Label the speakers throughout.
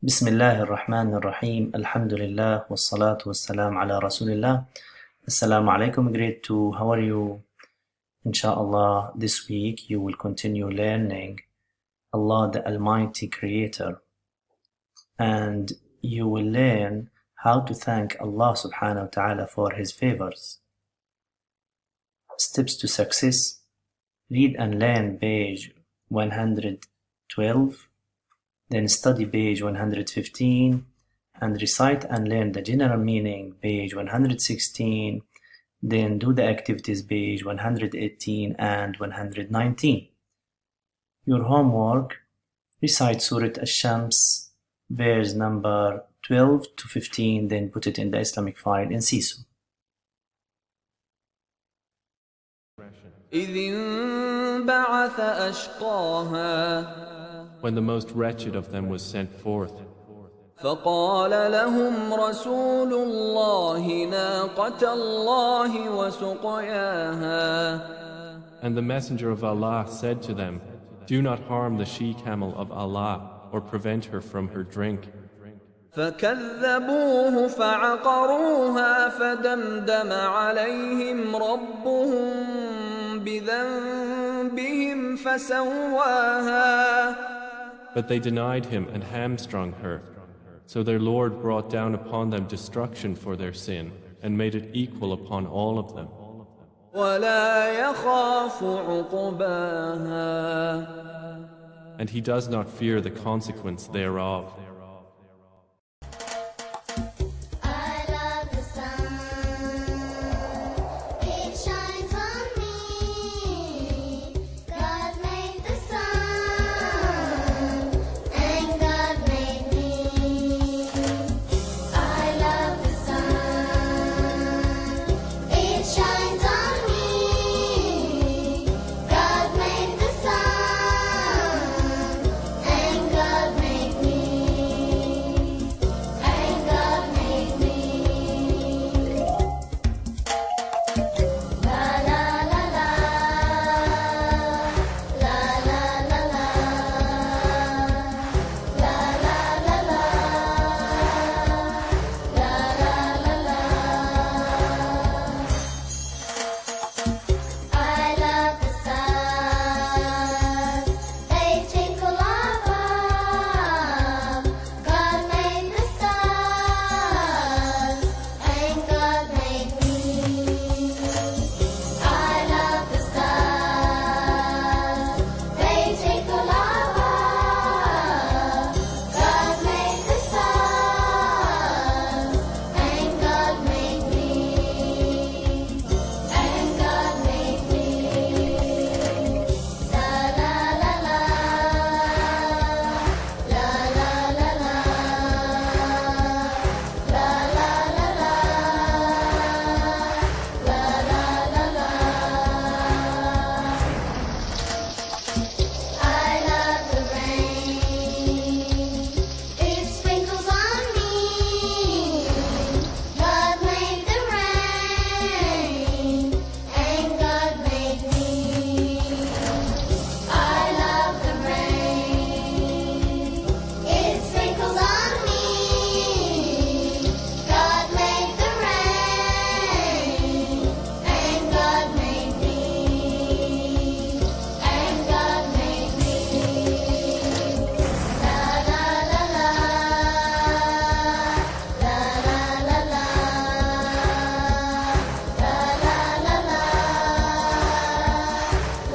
Speaker 1: بسم الله الرحمن الرحيم الحمد لله والصلاة والسلام على رسول الله. Assalamu alaikum, grade 2. How are you? Inshallah, this week you will continue learning Allah the Almighty Creator, and you will learn how to thank Allah subhanahu wa ta'ala for His favors. Steps to success: read and learn page 112, then study page 115, and recite and learn the general meaning page 116, then do the activities page 118 and 119. Your homework: recite Surah Ash-Shams, verse number 12 to 15, then put it in the Islamic file in CISO.
Speaker 2: إذ انبعث أشقاها
Speaker 3: When the most wretched of them was sent forth,
Speaker 2: فقال لهم رسول الله ناقة الله وسقياها
Speaker 3: and the Messenger of Allah said to them, "Do not harm the she-camel of Allah or prevent her from her drink."
Speaker 2: فكذبوه فعقروها فدمدم عليهم ربهم بذنبهم فسواها.
Speaker 3: But they denied him and hamstrung her. So their Lord brought down upon them destruction for their sin and made it equal upon all of them.
Speaker 2: ولا يخاف عقباها.
Speaker 3: And he does not fear the consequence thereof.
Speaker 4: I love the sun. It shines on me. God made the sun, and God made me. I love the sun. It shines on me. God made the sun, and God made me. And God made me. La la la la, la la la la, la la la la, la la la la. I love the stars. They twinkle above. God made the stars, and God made me. I love the stars. They twinkle above. God made the stars, and God made me. And God made me. La la la la, la la la la, la la la la, la la la la. I love the rain. It sprinkles on me. God made the rain, and God made me. I love the rain. It sprinkles on me. God made the rain, and God made me. And God made me. La la la la, la la la la, la la la la,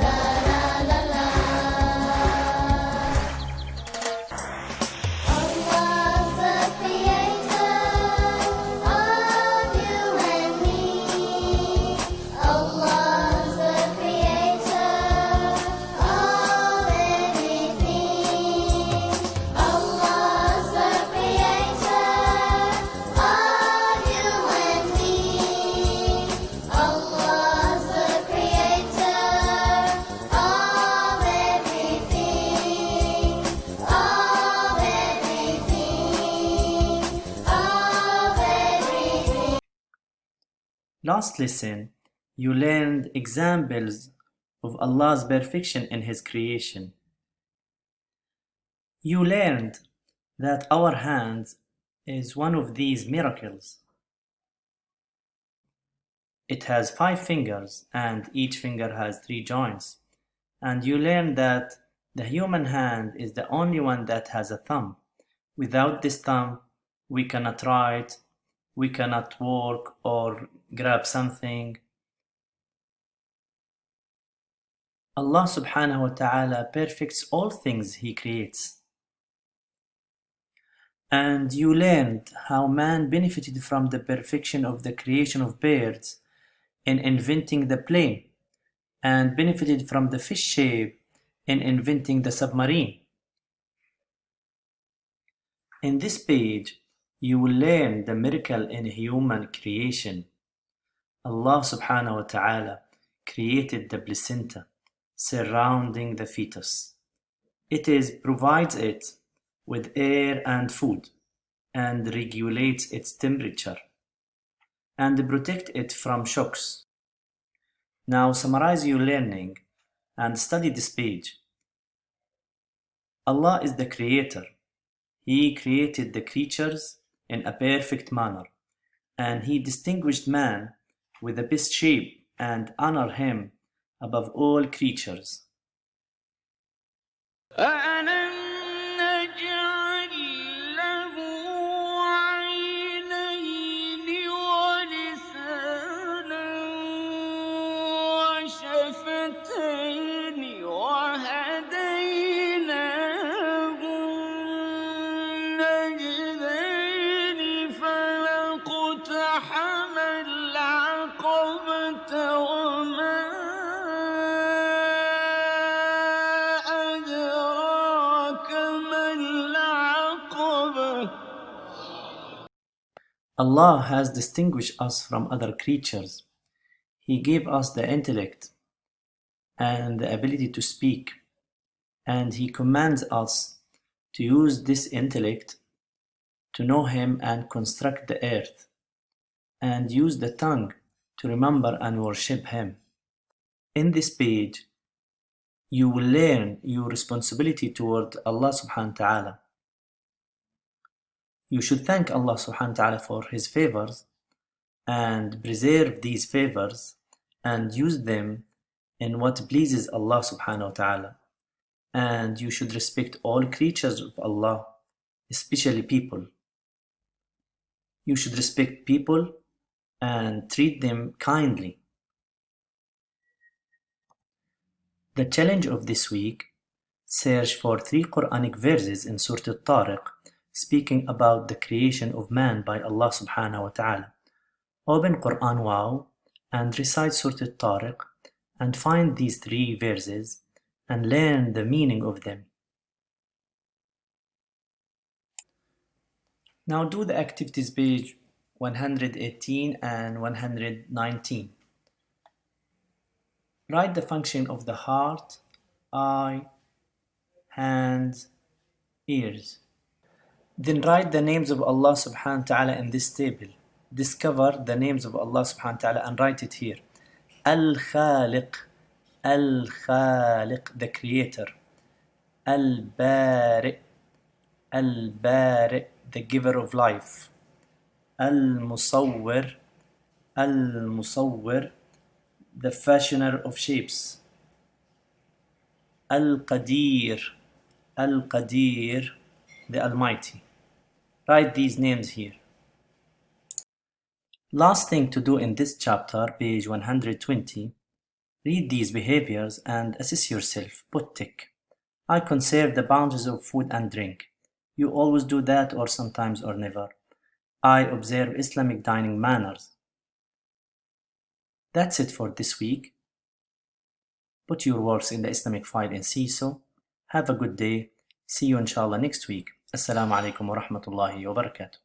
Speaker 4: la la la la. Allah's the creator of you and me. Allah's the creator of everything. Allah's the creator of you and me. Allah's the creator of everything. Of everything. Of everything.
Speaker 1: Last lesson, you learned examples of Allah's perfection in His creation. You learned that our hand is one of these miracles. It has 5 fingers and each finger has 3 joints. And you learn that the human hand is the only one that has a thumb. Without this thumb, we cannot write, we cannot walk or grab something. Allah subhanahu wa ta'ala perfects all things He creates. And you learned how man benefited from the perfection of the creation of birds in inventing the plane, and benefited from the fish shape in inventing the submarine. In this page, you will learn the miracle in human creation. Allah subhanahu wa ta'ala created the placenta surrounding the fetus. Provides it with air and food, and regulates its temperature, and protect it from shocks. Now summarize your learning and study this page. Allah is the creator. He created the creatures in a perfect manner, and He distinguished man with the best shape and honor him above all creatures.
Speaker 2: أَلَمْ نَجْعَل لَّهُ عَيْنَيْنِ وَلِسَانًا وَشَفَتَيْنِ وَهَدَيْنَاهُ النَّجْدَيْنِ فَلَاقْتَحَمَ الْعَقَبَةَ وَمَا أَدْرَاكَ مَا الْعَقَبَةُ
Speaker 1: Allah has distinguished us from other creatures. He gave us the intellect and the ability to speak, and He commands us to use this intellect to know Him and construct the earth, and use the tongue to remember and worship Him. In this page, you will learn your responsibility toward Allah subhanahu wa ta'ala. You should thank Allah subhanahu wa ta'ala for His favors and preserve these favors and use them in what pleases Allah subhanahu wa ta'ala. And you should respect all creatures of Allah, especially people. You should respect people and treat them kindly. The challenge of this week: search for 3 Quranic verses in Surah Al-Tariq speaking about the creation of man by Allah subhanahu wa ta'ala. Open Quran Wow and recite Surah Al-Tariq and find these 3 verses and learn the meaning of them. Now do the activities page 118 and 119. Write the function of the heart, eye, hands, ears. Then write the names of Allah subhanahu wa ta'ala in this table. Discover the names of Allah subhanahu wa ta'ala and write it here. Al-Khaliq, Al-Khaliq, the creator. Al-Bari, Al-Bari, the giver of life. Al-Musawwir, Al-Musawwir, the fashioner of shapes. Al-Qadir, Al-Qadir, the Almighty. Write these names here. Last thing to do in this chapter, page 120, read these behaviors and assess yourself. Put tick. I conserve the boundaries of food and drink. You always do that, or sometimes or never. I observe Islamic dining manners. That's it for this week. Put your works in the Islamic file in CISO. Have a good day. See you inshallah next week. Assalamu alaikum wa rahmatullahi wa barakatuh.